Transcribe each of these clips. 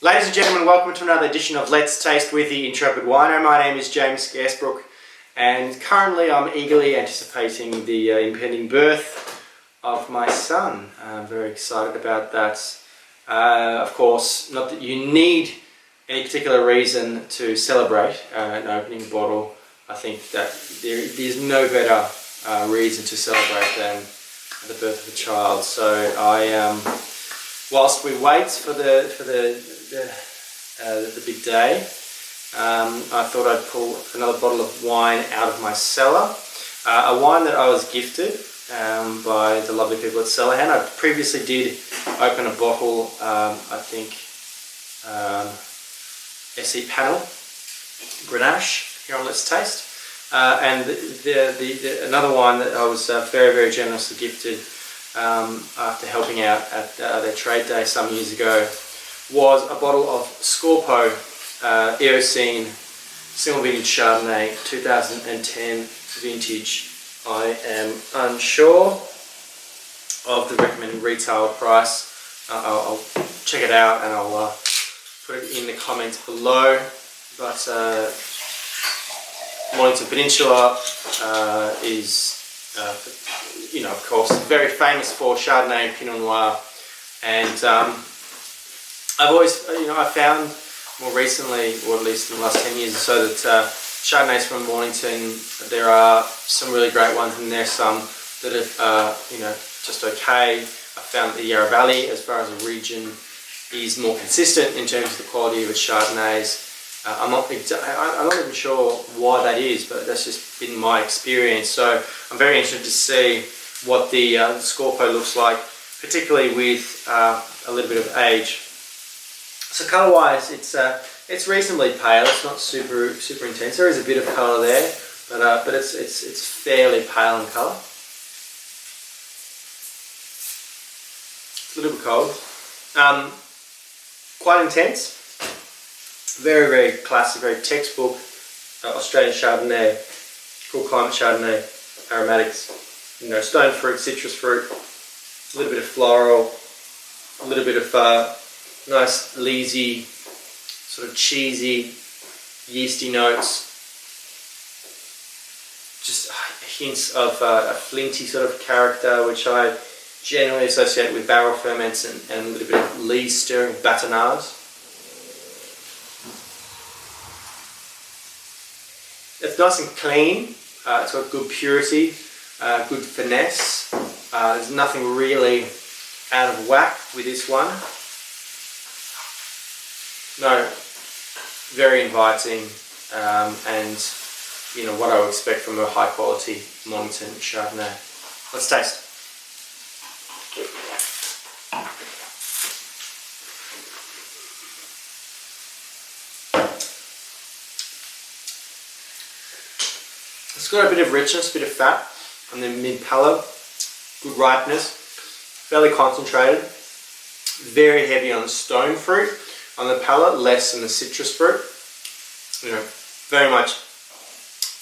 Ladies and gentlemen, welcome to another edition of Let's Taste with the Intrepid Wino. My name is James Scarsbrook, and currently I'm eagerly anticipating the impending birth of my son. I'm very excited about that. Of course, not that you need any particular reason to celebrate an opening bottle. I think that there's no better reason to celebrate than the birth of a child. So whilst we wait for the big day, I thought I'd pull another bottle of wine out of my cellar. A wine that I was gifted by the lovely people at Cellarhand. I previously did open a bottle, I think, SE Panel Grenache here on Let's Taste. And another wine that I was very generously gifted after helping out at their trade day some years ago was a bottle of Scorpo Eocene Chardonnay 2010 vintage. I am unsure of the recommended retail price. I'll check it out and I'll put it in the comments below. But Mornington Peninsula is, of course, very famous for Chardonnay and Pinot Noir, and I've always, I found more recently, or at least in the last 10 years or so, that Chardonnays from Mornington, there are some really great ones, and there's some that are, just okay. I found the Yarra Valley, as far as a region, is more consistent in terms of the quality of its Chardonnays. I'm not even sure why that is, but that's just been my experience. So I'm very interested to see what the Scorpo looks like, particularly with a little bit of age. So colour-wise, it's reasonably pale. It's not super intense. There is a bit of colour there, but it's fairly pale in colour. It's a little bit cold. Quite intense. Very classic, very textbook Australian Chardonnay, cool climate Chardonnay, aromatics, stone fruit, citrus fruit, a little bit of floral, a little bit of nice leesy, sort of cheesy, yeasty notes, just hints of a flinty sort of character, which I generally associate with barrel ferments, and a little bit of lee stirring bâtonnage. It's nice and clean. It's got good purity, good finesse. There's nothing really out of whack with this one. No, very inviting, and what I would expect from a high quality Mornington Chardonnay. Let's taste. It's got a bit of richness, a bit of fat on the mid palate, good ripeness, fairly concentrated, very heavy on the stone fruit on the palate, less than the citrus fruit. Very much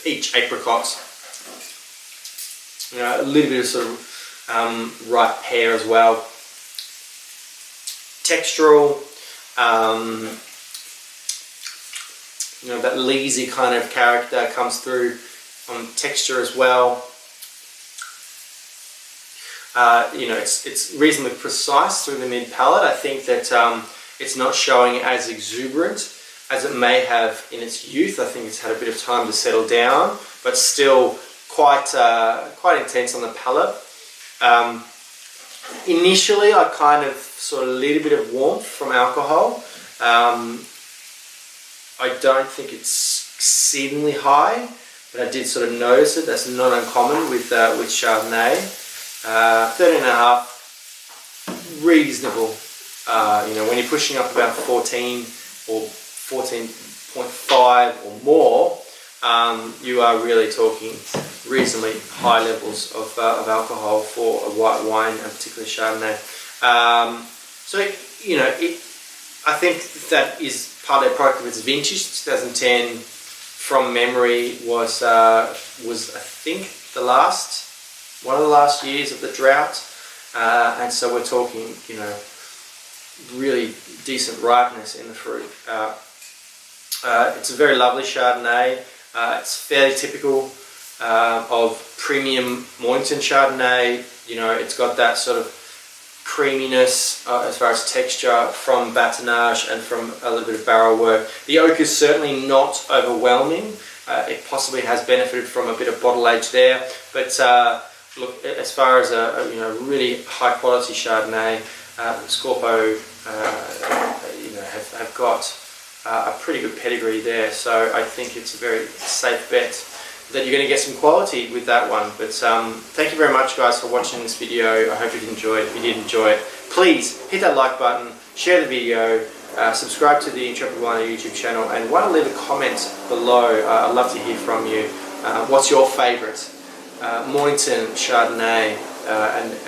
peach apricots. A little bit of sort of ripe pear as well. Textural, that leesy kind of character comes through on texture as well. It's reasonably precise through the mid palate. I think that it's not showing as exuberant as it may have in its youth. I think it's had a bit of time to settle down, but still quite intense on the palate. Initially, I kind of saw a little bit of warmth from alcohol. I don't think it's exceedingly high, but I did sort of notice it. That's not uncommon with Chardonnay. 13.5, reasonable. When you're pushing up about 14 or 14.5 or more, you are really talking reasonably high levels of alcohol for a white wine, and particularly Chardonnay. I think that is partly a product of its vintage. 2010, from memory, was I think one of the last years of the drought, and so we're talking really decent ripeness in the fruit. It's a very lovely Chardonnay. It's fairly typical of premium Mornington Chardonnay. You know, it's got that sort of creaminess as far as texture from batonnage and from a little bit of barrel work. The oak is certainly not overwhelming. It possibly has benefited from a bit of bottle age there, but look, as far as a you know, really high quality Chardonnay, Scorpo you know, have got a pretty good pedigree there, so I think it's a very safe bet that you're going to get some quality with that one. But thank you very much, guys, for watching this video. I hope you enjoyed it. If you did enjoy it, please hit that like button, share the video, subscribe to the Intrepid Wino YouTube channel, and why don't leave a comment below. I'd love to hear from you. What's your favourite Mornington Chardonnay,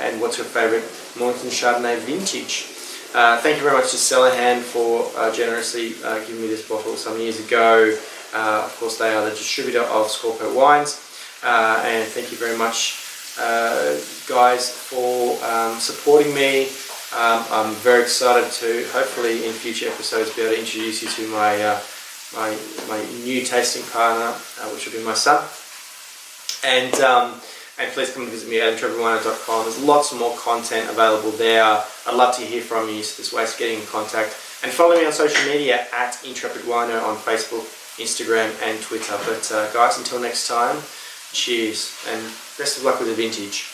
and what's your favourite Mornington Chardonnay vintage? Thank you very much to Cellarhand for generously giving me this bottle some years ago. Of course, they are the distributor of Scorpo Wines, and thank you very much, guys, for supporting me. I'm very excited to hopefully in future episodes be able to introduce you to my my new tasting partner, which will be my son. And please come and visit me at intrepidwino.com. There's lots more content available there. I'd love to hear from you, so there's ways of getting in contact. And follow me on social media at Intrepid Wino on Facebook, Instagram and Twitter. But guys, until next time, cheers and best of luck with the vintage.